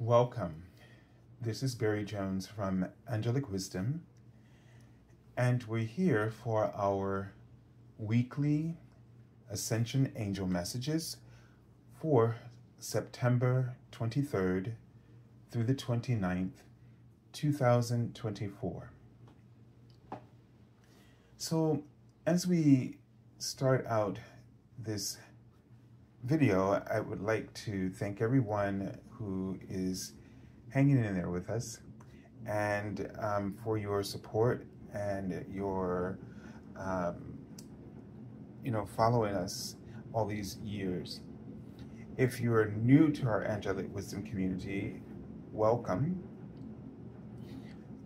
Welcome. This is Barry Jones from Angelic Wisdom, and we're here for our weekly Ascension Angel Messages for September 23rd through the 29th, 2024. So, as we start out this video, I would like to thank everyone who is hanging in there with us and for your support and your following us all these years. If you're new to our Angelic Wisdom community, welcome.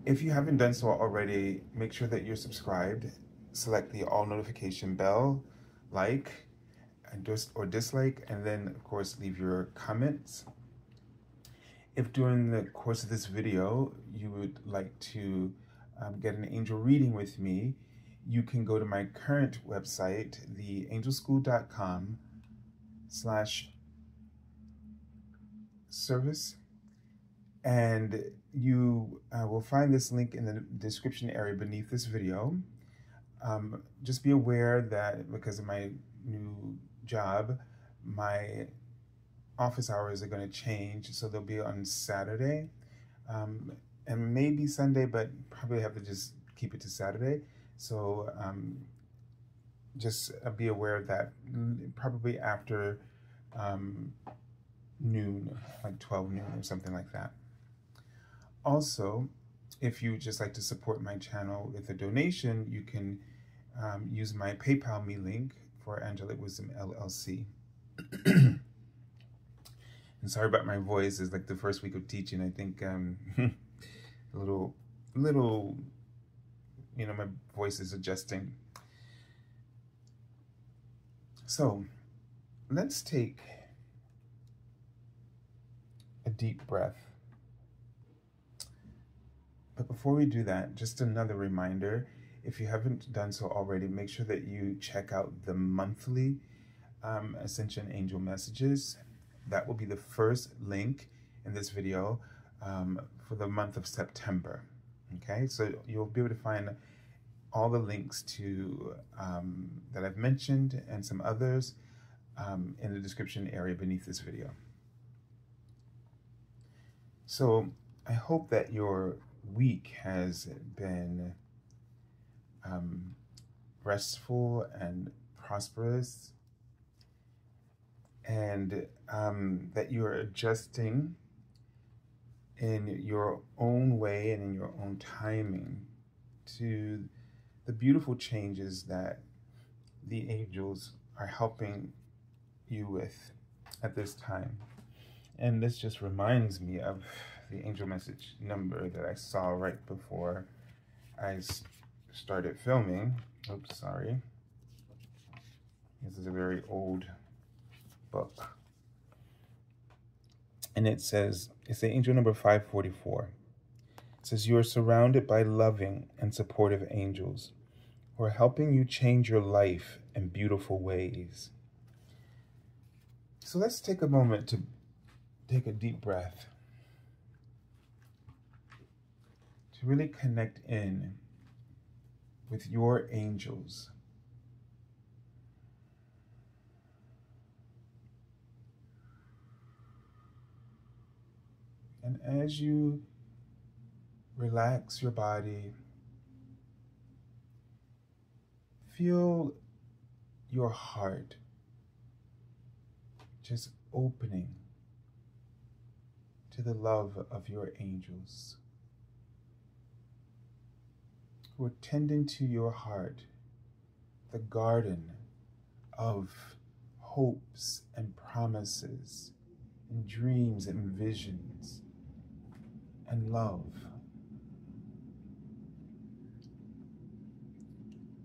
If you haven't done so already, make sure that you're subscribed. Select the all notification bell, like, or dislike, and then of course leave your comments. If during the course of this video you would like to get an angel reading with me, you can go to my current website, theangelschool.com/service, and you will find this link in the description area beneath this video. Just be aware that because of my new job, my office hours are going to change, so they'll be on Saturday and maybe Sunday, but probably have to just keep it to Saturday. So just be aware of that, probably after noon, like 12 noon or something like that. Also, if you just like to support my channel with a donation, you can use my PayPal me link for Angelic Wisdom LLC. And sorry about my voice. It's like the first week of teaching. I think a little, my voice is adjusting. So let's take a deep breath. But before we do that, just another reminder, if you haven't done so already, make sure that you check out the monthly Ascension Angel Messages. That will be the first link in this video for the month of September. Okay, so you'll be able to find all the links to that I've mentioned and some others in the description area beneath this video. So I hope that your week has been restful and prosperous, and that you're adjusting in your own way and in your own timing to the beautiful changes that the angels are helping you with at this time. And this just reminds me of the angel message number that I saw right before I started filming. Oops, sorry. This is a very old book. And it says, it's the angel number 544. It says, you are surrounded by loving and supportive angels who are helping you change your life in beautiful ways. So let's take a moment to take a deep breath, to really connect in with your angels. And as you relax your body, feel your heart just opening to the love of your angels, who are tending to your heart, the garden of hopes and promises and dreams and visions and love.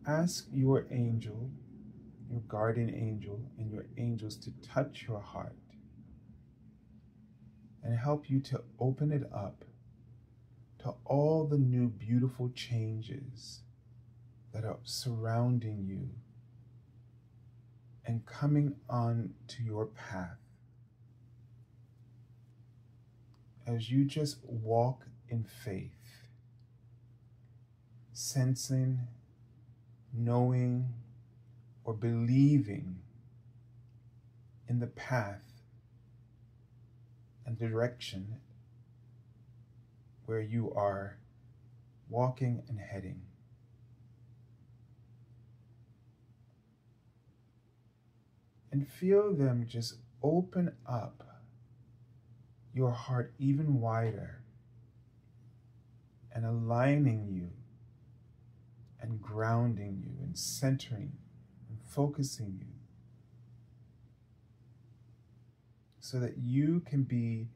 Ask your angel, your guardian angel, and your angels to touch your heart and help you to open it up to all the new beautiful changes that are surrounding you and coming on to your path. as you just walk in faith, sensing, knowing, or believing in the path and direction where you are walking and heading. And feel them just open up your heart even wider and aligning you and grounding you and centering and focusing you so that you can be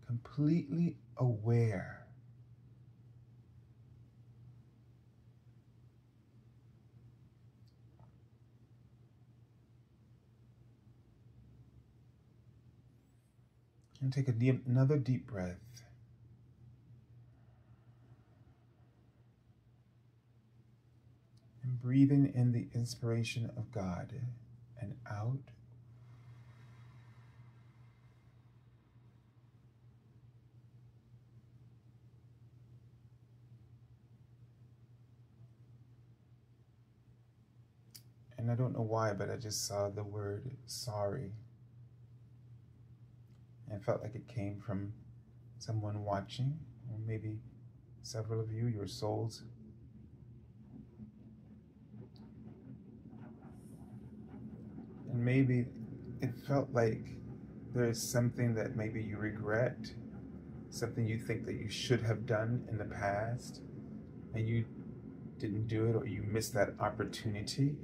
completely aware and take another deep breath. And breathing in the inspiration of God and out. And I don't know why, but I just saw the word sorry. And felt like it came from someone watching, or maybe several of you, your souls. And maybe it felt like there is something that maybe you regret, something you think that you should have done in the past, and you didn't do it, or you missed that opportunity.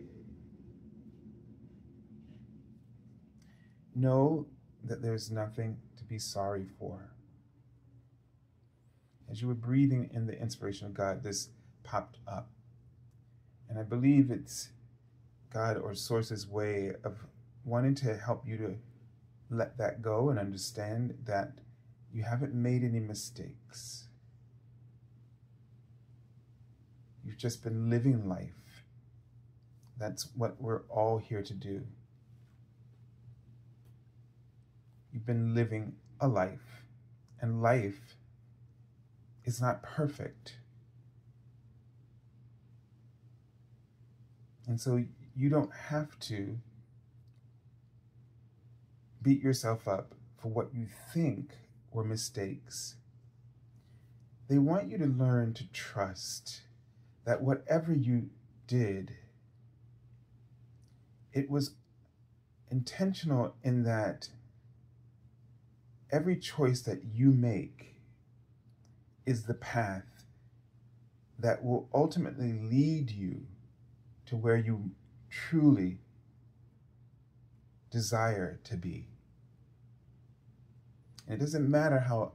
Know that there's nothing to be sorry for. As you were breathing in the inspiration of God, this popped up. And I believe it's God or Source's way of wanting to help you to let that go and understand that you haven't made any mistakes. You've just been living life. That's what we're all here to do. You've been living a life, and life is not perfect. And so you don't have to beat yourself up for what you think were mistakes. They want you to learn to trust that whatever you did, it was intentional in that every choice that you make is the path that will ultimately lead you to where you truly desire to be. And it doesn't matter how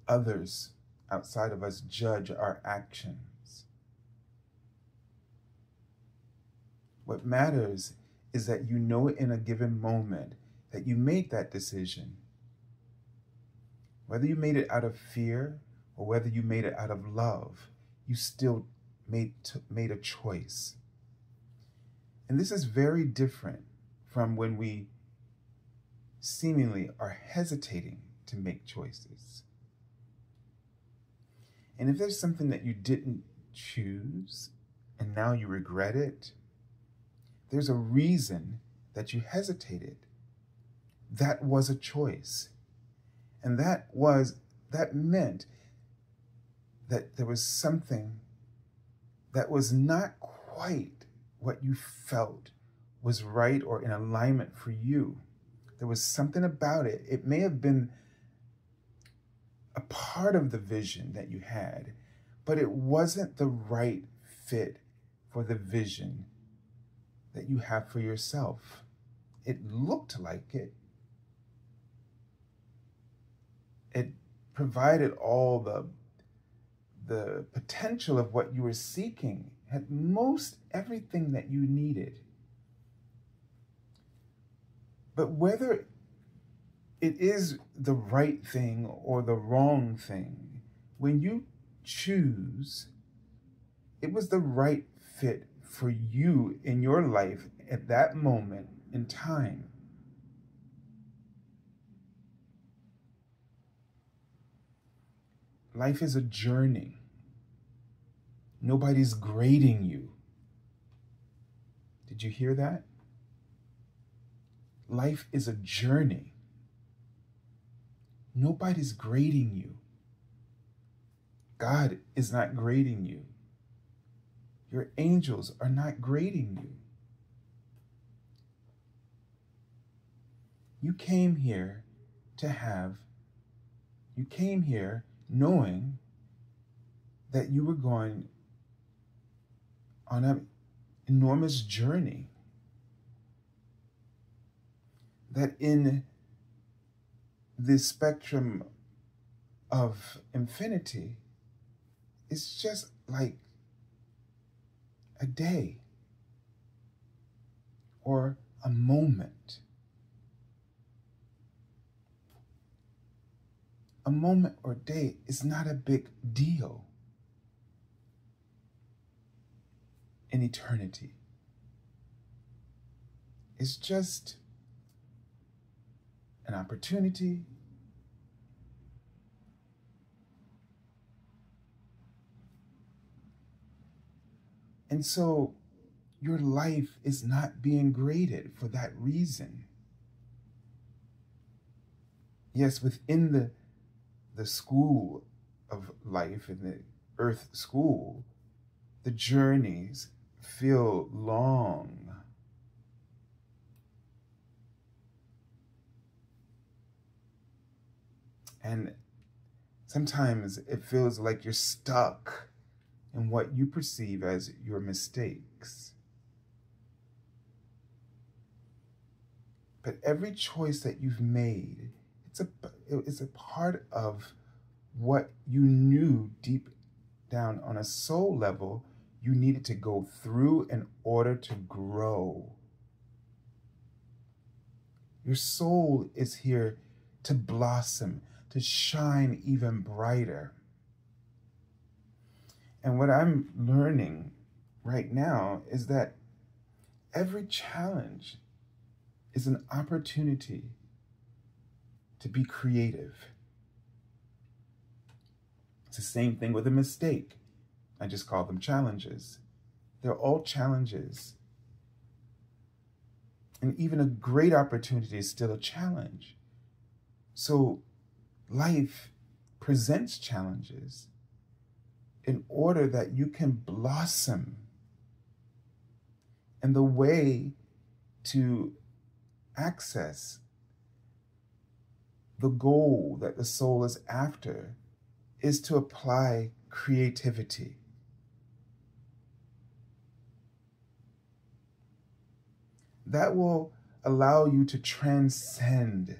others outside of us judge our actions. What matters is that you know in a given moment that you made that decision. Whether you made it out of fear or whether you made it out of love, you still made a choice. And this is very different from when we seemingly are hesitating to make choices. And if there's something that you didn't choose and now you regret it, there's a reason that you hesitated. That was a choice. And that meant that there was something that was not quite what you felt was right or in alignment for you. There was something about it. It may have been a part of the vision that you had, but it wasn't the right fit for the vision that you have for yourself. It looked like it. It provided all the potential of what you were seeking, had most everything that you needed. But whether it is the right thing or the wrong thing, when you choose, it was the right fit for you in your life at that moment in time. Life is a journey. Nobody's grading you. Did you hear that? Life is a journey. Nobody's grading you. God is not grading you. Your angels are not grading you. You came here knowing that you were going on an enormous journey. That in this spectrum of infinity, it's just like a day or a moment. A moment or day is not a big deal in eternity. It's just an opportunity and so your life is not being graded for that reason. Yes, within the school of life, in the earth school, the journeys feel long. And sometimes it feels like you're stuck in what you perceive as your mistakes. But every choice that you've made, it's a part of what you knew deep down on a soul level you needed to go through in order to grow. Your soul is here to blossom, to shine even brighter. And what I'm learning right now is that every challenge is an opportunity to be creative. It's the same thing with a mistake. I just call them challenges. They're all challenges. And even a great opportunity is still a challenge. So life presents challenges in order that you can blossom. And the way to access the goal that the soul is after is to apply creativity. That will allow you to transcend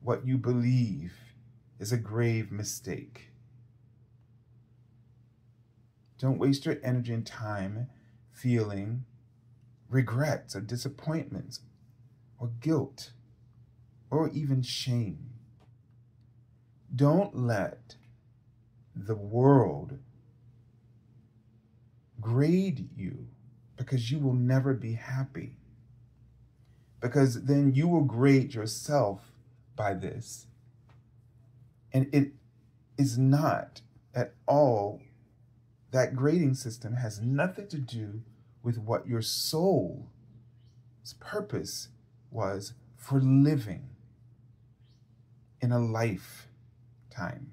what you believe is a grave mistake. Don't waste your energy and time feeling regrets or disappointments or guilt or even shame. Don't let the world grade you, because you will never be happy. Because then you will grade yourself by this. And it is not at all, that grading system has nothing to do with what your soul's purpose was for living in a lifetime.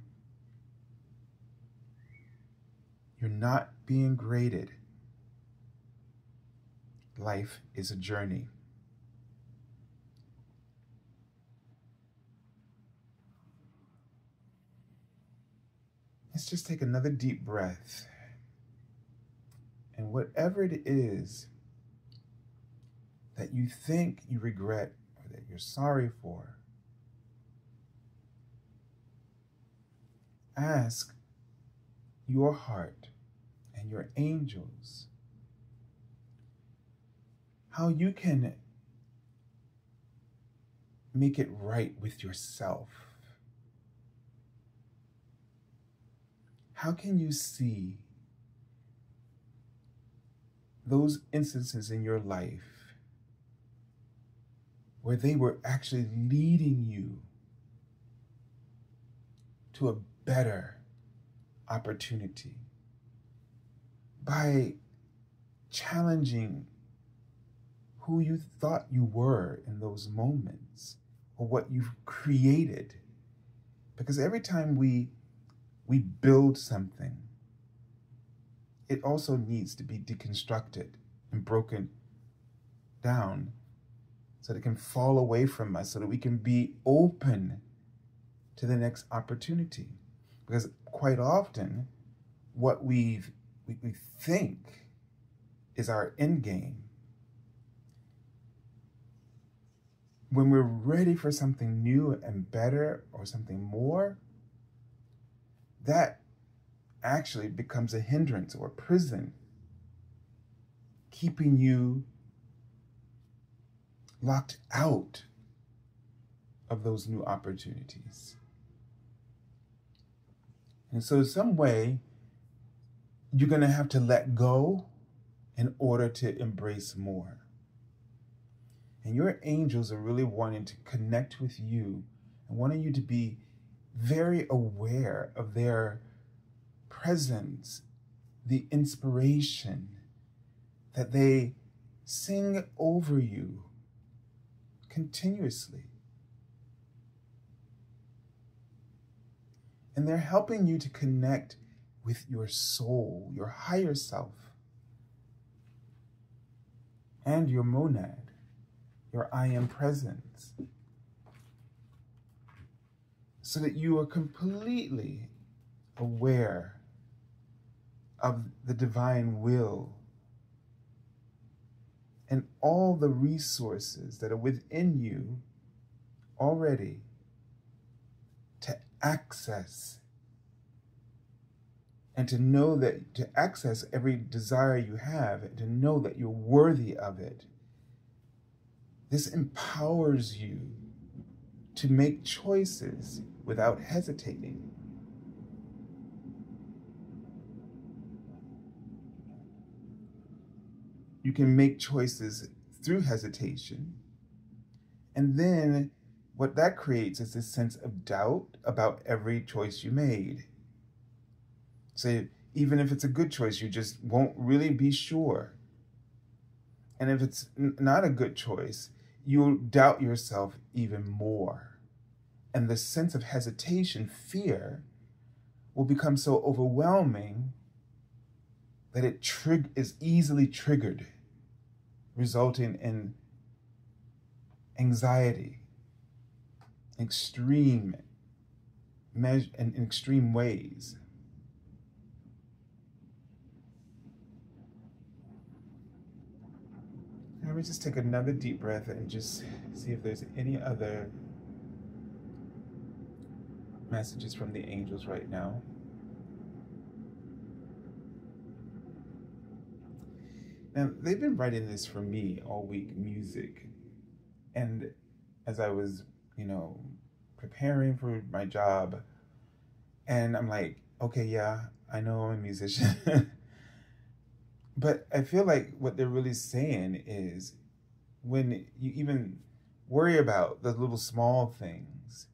You're not being graded. Life is a journey. Let's just take another deep breath. And whatever it is that you think you regret or that you're sorry for, ask your heart and your angels how you can make it right with yourself. How can you see those instances in your life where they were actually leading you to a better opportunity, by challenging who you thought you were in those moments, or what you've created. Because every time we build something, it also needs to be deconstructed and broken down so that it can fall away from us, so that we can be open to the next opportunity. Because quite often, what we think is our end game, when we're ready for something new and better or something more, that actually becomes a hindrance or a prison, keeping you locked out of those new opportunities. And so in some way, you're going to have to let go in order to embrace more. And your angels are really wanting to connect with you and wanting you to be very aware of their presence, the inspiration that they sing over you continuously. And they're helping you to connect with your soul, your higher self, and your monad, your I am presence, so that you are completely aware of the divine will and all the resources that are within you already to access, and to know that, to access every desire you have, and to know that you're worthy of it. This empowers you to make choices without hesitating. You can make choices through hesitation, and then what that creates is this sense of doubt about every choice you made. So even if it's a good choice, you just won't really be sure. And if it's not a good choice, you'll doubt yourself even more. And the sense of hesitation, fear, will become so overwhelming that it is easily triggered, resulting in anxiety, in extreme ways. Let me just take another deep breath and just see if there's any other messages from the angels right now. Now, they've been writing this for me all week, music. And as I was, preparing for my job, and I'm like, okay, yeah, I know I'm a musician. But I feel like what they're really saying is, when you even worry about the little small things,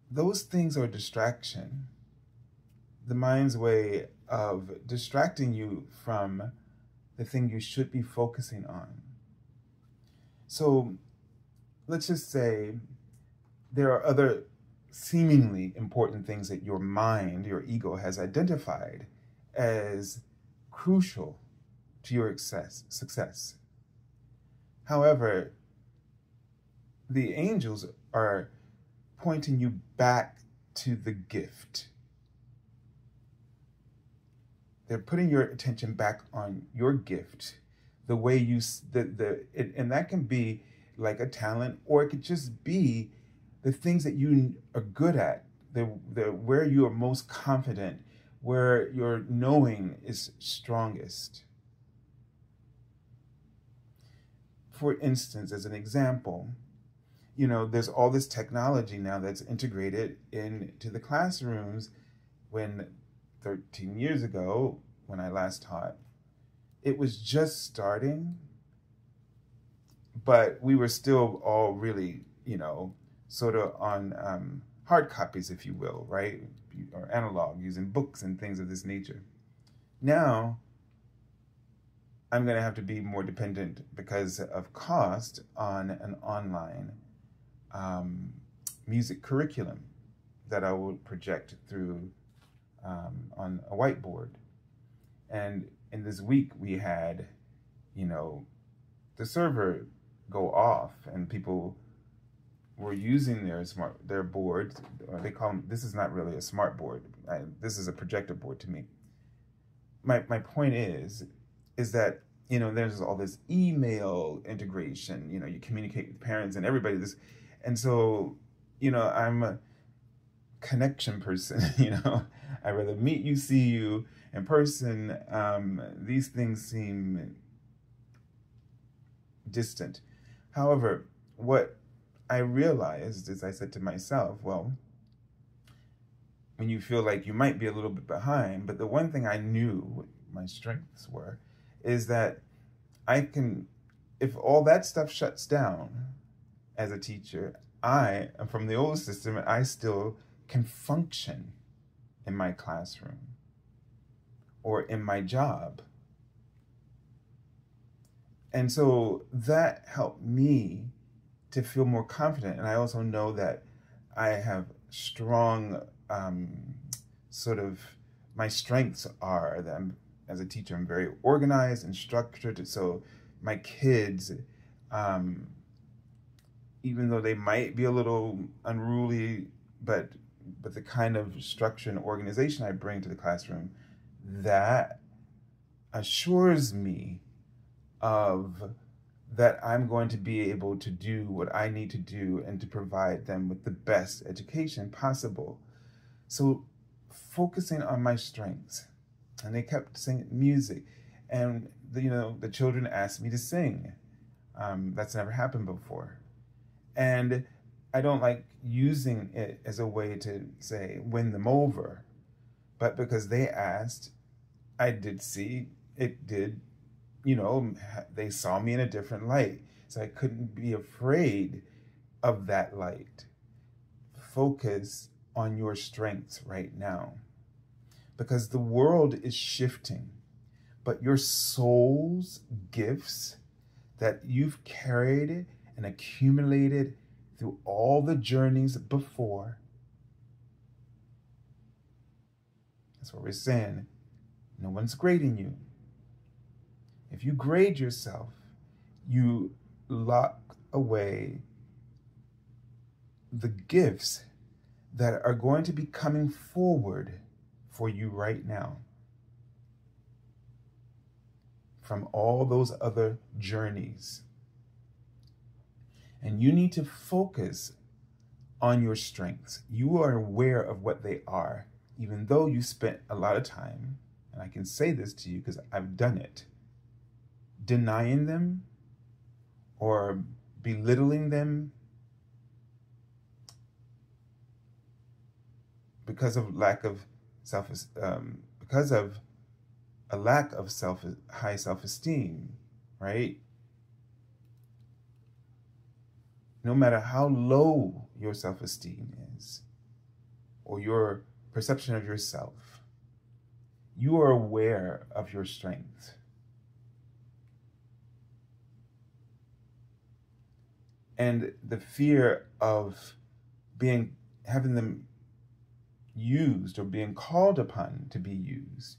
those things are a distraction. The mind's way of distracting you from the thing you should be focusing on. So let's just say there are other seemingly important things that your mind, your ego, has identified as crucial to your success. However, the angels are pointing you back to the gift. They're putting your attention back on your gift, the way and that can be like a talent, or it could just be the things that you are good at, where you are most confident, where your knowing is strongest. For instance, as an example, there's all this technology now that's integrated into the classrooms. When 13 years ago, when I last taught, it was just starting, but we were still all really, sort of on hard copies, if you will, right? or analog, using books and things of this nature. Now, I'm going to have to be more dependent because of cost on an online music curriculum that I will project through on a whiteboard. And in this week, we had, the server go off, and people were using their board, or they call them, this is not really a smart board. This is a projector board to me. My point is that, there's all this email integration, you communicate with parents and everybody, and so, I'm a connection person, I'd rather meet you, see you in person. These things seem distant. However, what I realized is, I said to myself, well, when you feel like you might be a little bit behind, but the one thing I knew what my strengths were is that I can, if all that stuff shuts down as a teacher, I am from the old system, and I still can function in my classroom or in my job. And so that helped me to feel more confident. And I also know that I have strong, my strengths are that as a teacher, I'm very organized and structured. So my kids, even though they might be a little unruly, but the kind of structure and organization I bring to the classroom, that assures me of that I'm going to be able to do what I need to do and to provide them with the best education possible. So focusing on my strengths. And they kept singing music. And the children asked me to sing. That's never happened before. And I don't like using it as a way to say, win them over. But because they asked, I did see, it did, they saw me in a different light. So I couldn't be afraid of that light. Focus on your strengths right now. Because the world is shifting. But your soul's gifts that you've carried and accumulated through all the journeys before. That's what we're saying. No one's grading you. If you grade yourself, you lock away the gifts that are going to be coming forward for you right now from all those other journeys. And you need to focus on your strengths. You are aware of what they are, even though you spent a lot of time, and I can say this to you because I've done it, denying them or belittling them because of because of a lack of high self-esteem, right? No matter how low your self-esteem is or your perception of yourself, you are aware of your strength. And the fear of having them used or being called upon to be used,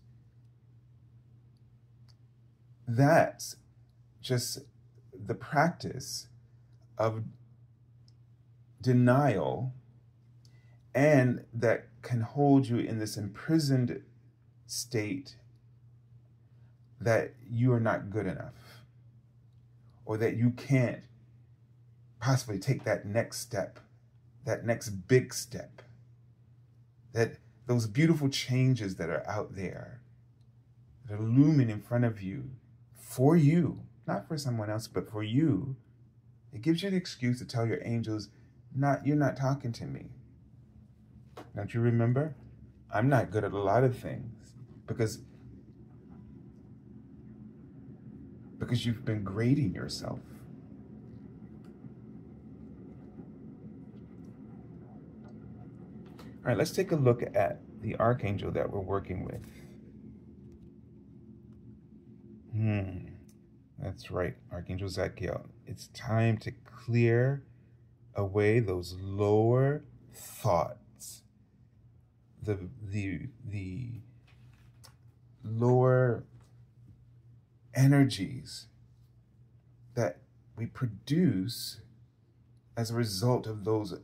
that's just the practice of denial, and that can hold you in this imprisoned state that you are not good enough, or that you can't possibly take that next step, that next big step, that those beautiful changes that are out there, that are looming in front of you, for you, not for someone else, but for you. It gives you the excuse to tell your angels, you're not talking to me. Don't you remember? I'm not good at a lot of things because you've been grading yourself. All right, let's take a look at the archangel that we're working with. That's right, Archangel Zadkiel. It's time to clear away those lower thoughts, the lower energies that we produce as a result of those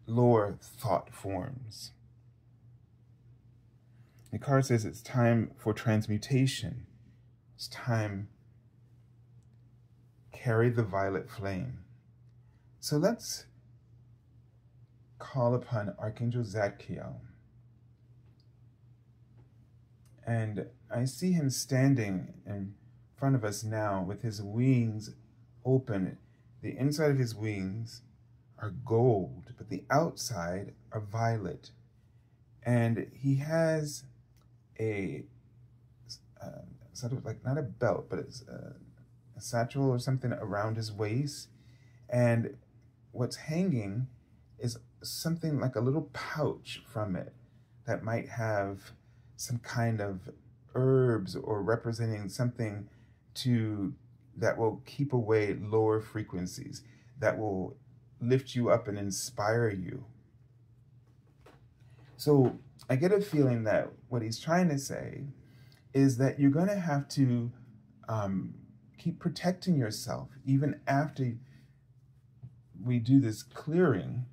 lower thought forms. The card says it's time for transmutation. It's time to carry the violet flame. So let's call upon Archangel Zadkiel. And I see him standing in front of us now with his wings open. The inside of his wings are gold, but the outside are violet. And he has a sort of like, not a belt, but it's a satchel or something around his waist. And what's hanging is something like a little pouch from it that might have some kind of herbs or representing something that will keep away lower frequencies, that will lift you up and inspire you. So I get a feeling that what he's trying to say is that you're going to have to keep protecting yourself even after we do this clearing,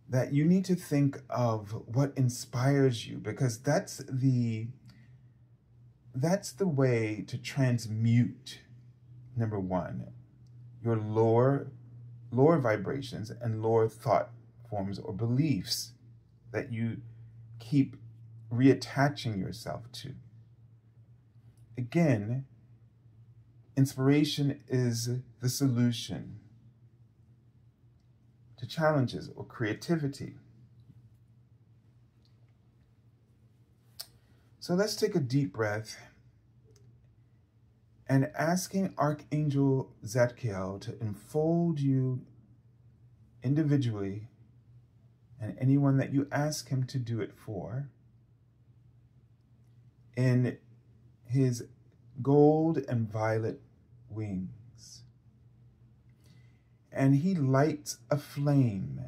that you need to think of what inspires you, because that's the way to transmute, number one, your lower vibrations and lower thought forms or beliefs that you keep reattaching yourself to. Again, inspiration is the solution to challenges or creativity. So let's take a deep breath and asking Archangel Zadkiel to enfold you individually and anyone that you ask him to do it for in his gold and violet wings. And he lights a flame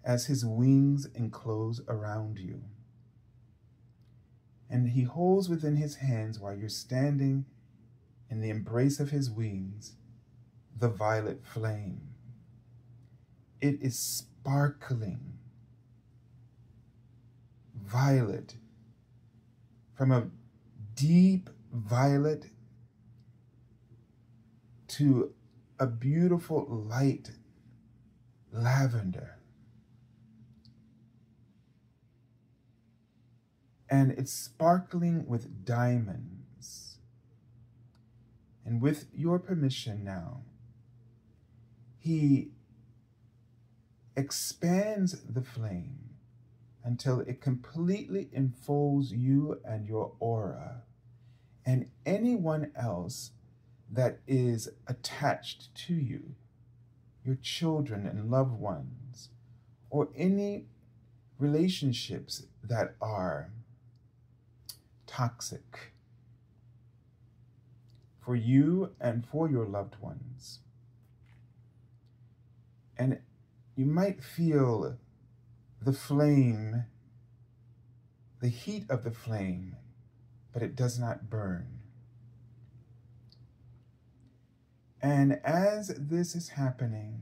as his wings enclose around you. And he holds within his hands, while you're standing in the embrace of his wings, the violet flame. It is sparkling violet, from a deep violet to a beautiful light lavender. And it's sparkling with diamonds. And with your permission now, he expands the flame until it completely enfolds you and your aura and anyone else that is attached to you, your children and loved ones, or any relationships that are toxic for you and for your loved ones. And you might feel the flame, the heat of the flame, but it does not burn. And as this is happening,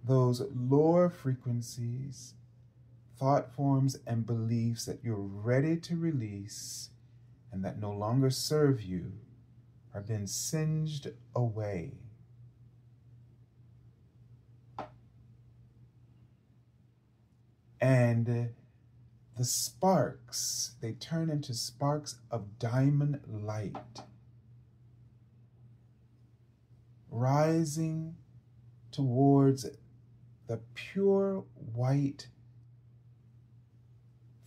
those lower frequencies, thought forms, and beliefs that you're ready to release and that no longer serve you are being singed away. And the sparks, they turn into sparks of diamond light, rising towards the pure white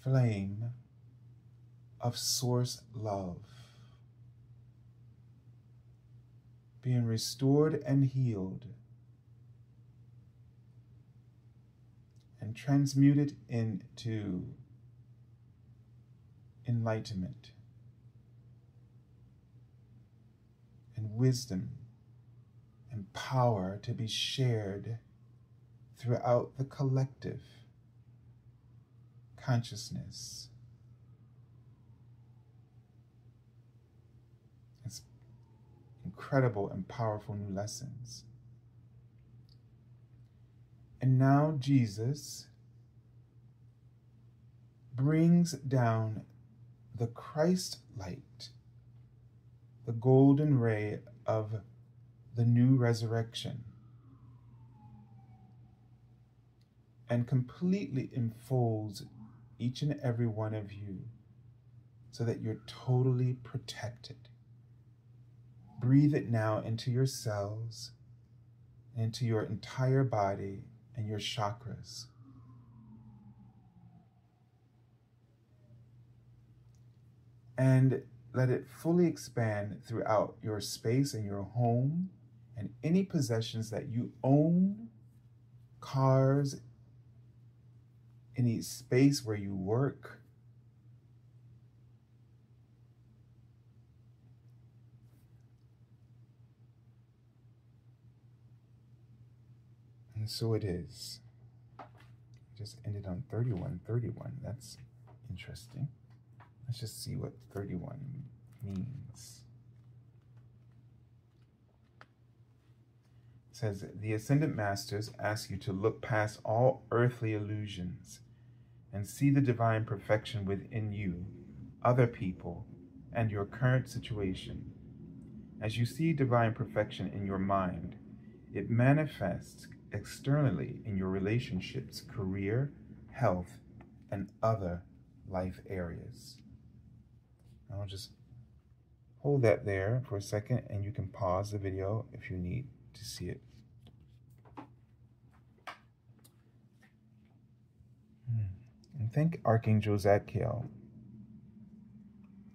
flame of source love, being restored and healed, and transmute it into enlightenment and wisdom and power to be shared throughout the collective consciousness. It's incredible and powerful new lessons. And now Jesus brings down the Christ light, the golden ray of the new resurrection, and completely enfolds each and every one of you so that you're totally protected. Breathe it now into your cells, into your entire body and your chakras. And let it fully expand throughout your space and your home and any possessions that you own, cars, any space where you work. And so it is. Just ended on 3131. That's interesting. Let's just see what 31 means. It says, the Ascendant Masters ask you to look past all earthly illusions and see the divine perfection within you, other people, and your current situation. As you see divine perfection in your mind, it manifests externally in your relationships, career, health, and other life areas. I'll just hold that there for a second, and you can pause the video if you need to see it. And thank Archangel Zadkiel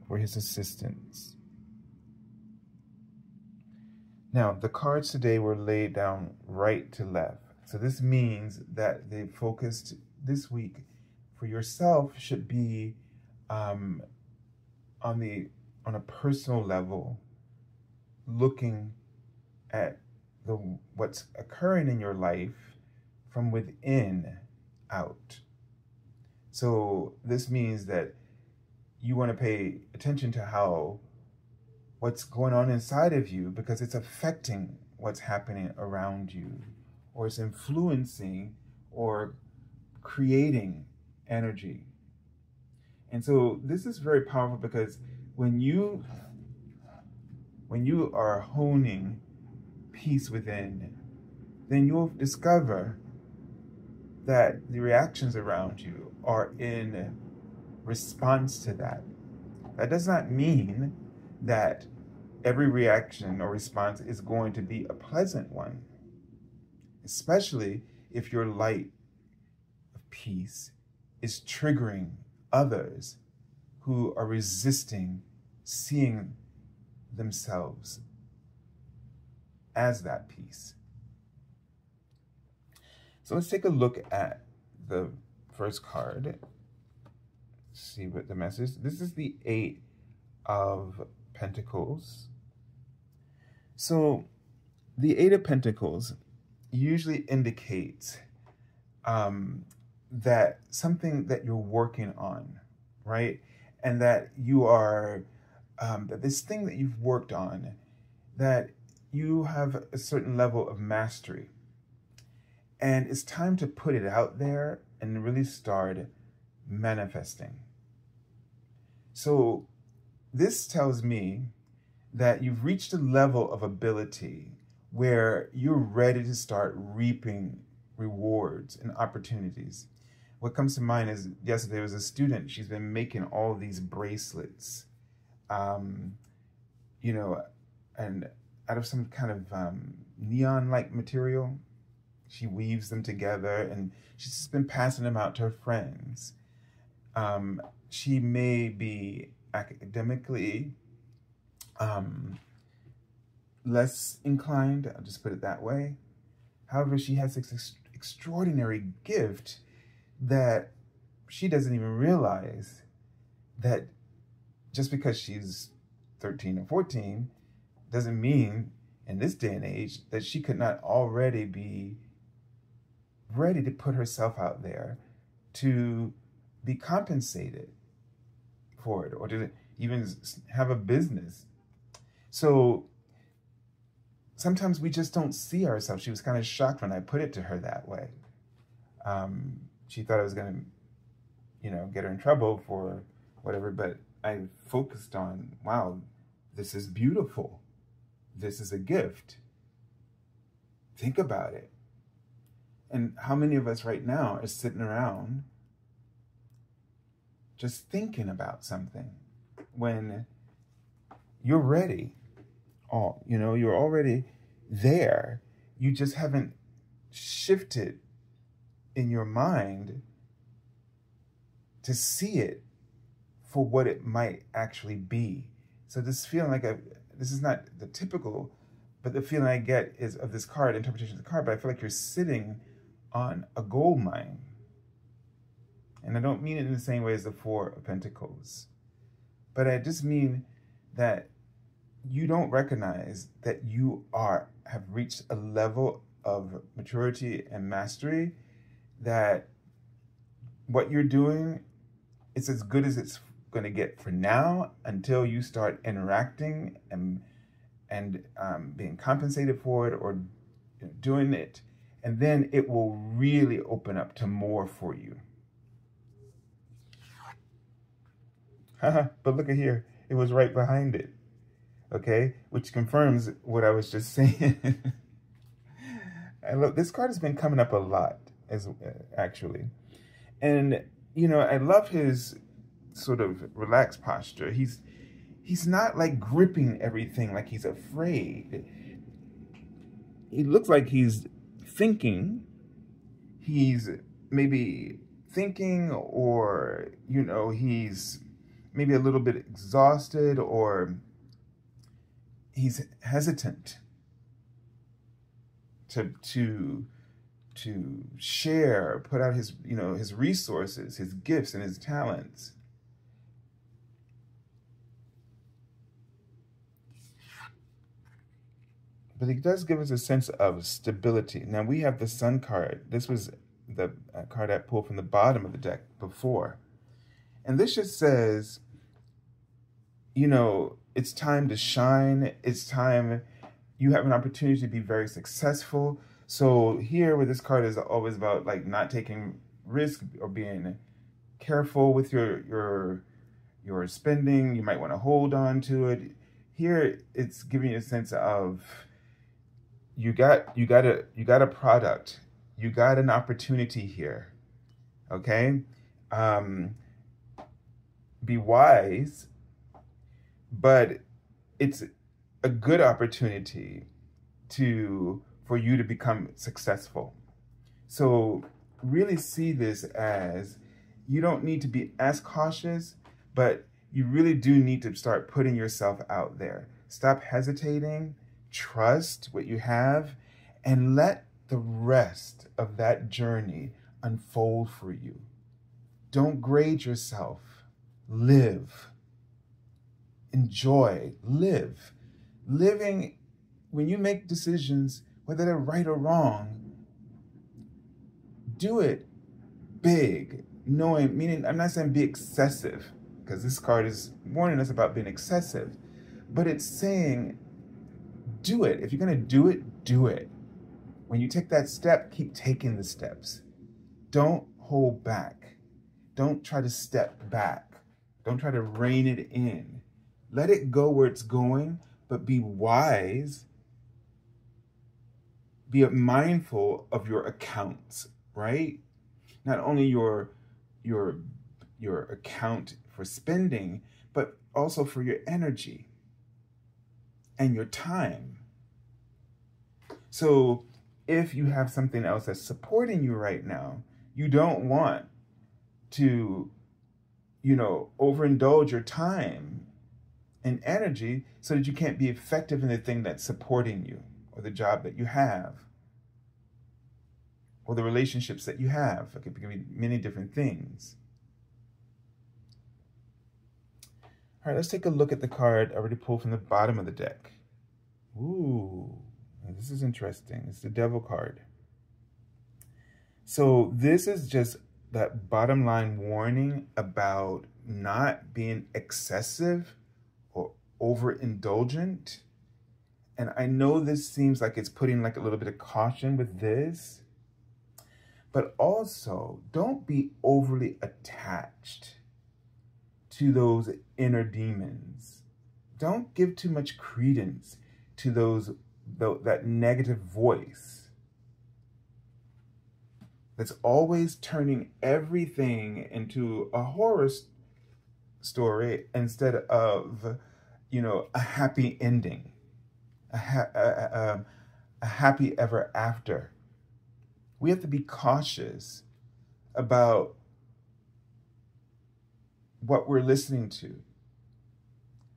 for his assistance. Now, the cards today were laid down right to left. So this means that the focus this week for yourself should be on a personal level, looking at what's occurring in your life from within out. So this means that you want to pay attention to what's going on inside of you, because it's affecting what's happening around you, or it's influencing or creating energy. And so this is very powerful, because when you are honing peace within, then you'll discover that the reactions around you are in response to that. That does not mean that every reaction or response is going to be a pleasant one, especially if your light of peace is triggering others who are resisting seeing themselves as that peace. So let's take a look at the first card. See what the message. This is the 8 of Pentacles. So the 8 of Pentacles usually indicates that something that you're working on, right? And that you are, that this thing that you've worked on, that you have a certain level of mastery. And it's time to put it out there and really start manifesting. So this tells me that you've reached a level of ability where you're ready to start reaping rewards and opportunities. What comes to mind is yesterday there was a student. She's been making all these bracelets, you know, and out of some kind of neon-like material. She weaves them together, and she's just been passing them out to her friends. She may be academically less inclined, I'll just put it that way. However, she has this extraordinary gift that she doesn't even realize that just because she's 13 or 14 doesn't mean in this day and age that she could not already be ready to put herself out there to be compensated for it, or to even have a business. So sometimes we just don't see ourselves. She was kind of shocked when I put it to her that way. She thought I was going to, get her in trouble for whatever, but I focused on, wow, this is beautiful. This is a gift. Think about it. And how many of us right now are sitting around just thinking about something when you're ready? You're already there. You just haven't shifted in your mind to see it for what it might actually be. So this feeling like this is not the typical, but the feeling I get is of this card, interpretation of the card, but I feel like you're sitting on a gold mine. And I don't mean it in the same way as the Four of Pentacles, but I just mean that you don't recognize that you have reached a level of maturity and mastery, that what you're doing, it's as good as it's going to get for now until you start interacting and being compensated for it, or doing it. And then it will really open up to more for you. But look at here. It was right behind it. Okay? Which confirms what I was just saying. And look, this card has been coming up a lot, actually. And, I love his sort of relaxed posture. He's not like gripping everything like he's afraid. He looks like he's thinking. He's maybe thinking, or, he's maybe a little bit exhausted, or he's hesitant to share, put out his, his resources, his gifts and his talents. But it does give us a sense of stability. Now we have the Sun card. This was the card I pulled from the bottom of the deck before. And this just says, it's time to shine. It's time, you have an opportunity to be very successful. So here, where this card is always about like not taking risk or being careful with your spending, you might want to hold on to it. Here, it's giving you a sense of you got a product, you got an opportunity here. Okay, be wise, but it's a good opportunity for you to become successful. So really see this as, you don't need to be as cautious, but you really do need to start putting yourself out there. Stop hesitating, trust what you have, and let the rest of that journey unfold for you. Don't grade yourself. Live. Enjoy. Live. Living, when you make decisions, whether they're right or wrong, do it big, meaning I'm not saying be excessive, because this card is warning us about being excessive, but it's saying do it. If you're going to do it, do it. When you take that step, keep taking the steps. Don't hold back. Don't try to step back. Don't try to rein it in. Let it go where it's going, but be wise. Be mindful of your accounts, right? Not only your account for spending, but also for your energy and your time. So if you have something else that's supporting you right now, you don't want to, overindulge your time and energy so that you can't be effective in the thing that's supporting you, or the job that you have, or the relationships that you have. It could be many different things. All right, let's take a look at the card I already pulled from the bottom of the deck. Ooh, this is interesting. It's the Devil card. So this is just that bottom line warning about not being excessive or overindulgent. And I know this seems like it's putting like a little bit of caution with this, but also don't be overly attached to those inner demons. Don't give too much credence to that negative voice that's always turning everything into a horror story instead of, a happy ending, a happy ever after. We have to be cautious about what we're listening to.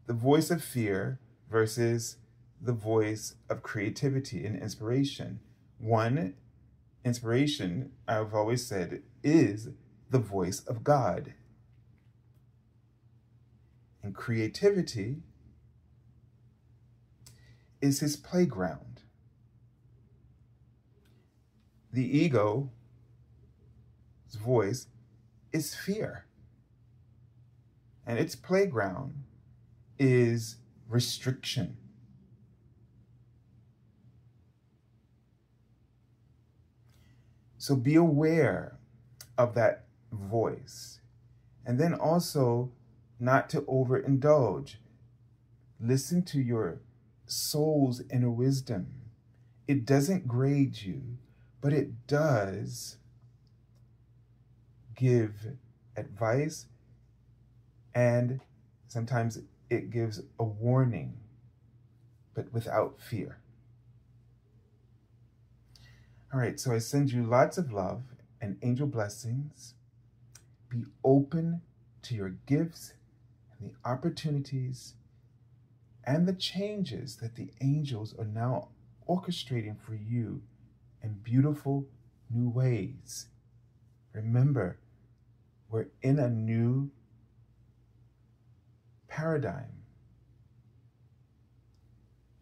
The voice of fear versus the voice of creativity and inspiration. One, inspiration, I've always said, is the voice of God. And creativity is his playground. The ego's voice is fear. And its playground is restriction. So be aware of that voice. And then also not to overindulge. Listen to your soul's inner wisdom. It doesn't grade you, but it does give advice, and sometimes it gives a warning, but without fear. All right, so I send you lots of love and angel blessings. Be open to your gifts and the opportunities and the changes that the angels are now orchestrating for you in beautiful new ways. Remember, we're in a new paradigm.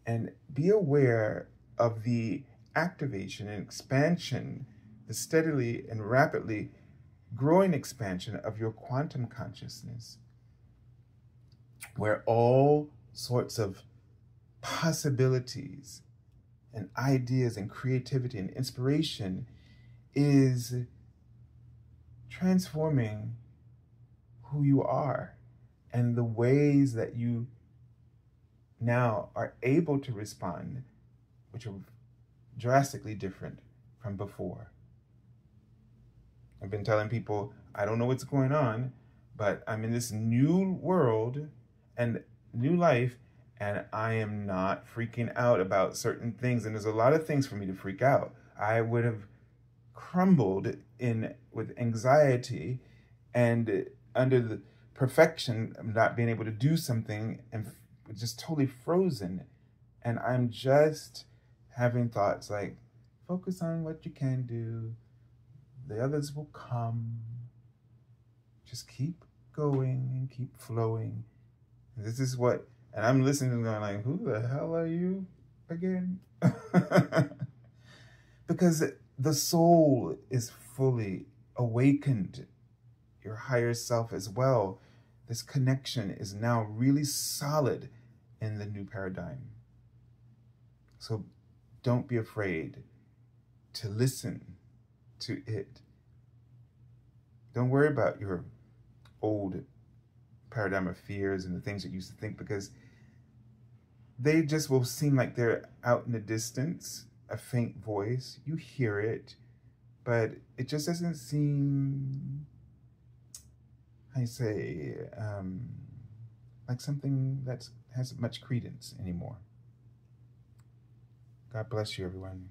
And be aware of the activation and expansion, the steadily and rapidly growing expansion of your quantum consciousness, where all sorts of possibilities and ideas and creativity and inspiration is transforming who you are and the ways that you now are able to respond, which are drastically different from before. I've been telling people, I don't know what's going on, but I'm in this new world and new life, and I am not freaking out about certain things. And there's a lot of things for me to freak out. I would have crumbled with anxiety and under the perfection of not being able to do something and just totally frozen. And I'm just having thoughts like, focus on what you can do. The others will come. Just keep going and keep flowing. This is what, and I'm listening and going like, who the hell are you again? Because the soul is fully awakened, your higher self as well. This connection is now really solid in the new paradigm. So don't be afraid to listen to it. Don't worry about your old paradigm of fears and the things that you used to think, because they just will seem like they're out in the distance, a faint voice. You hear it, but it just doesn't seem, I say, like something that has much credence anymore. God bless you, everyone.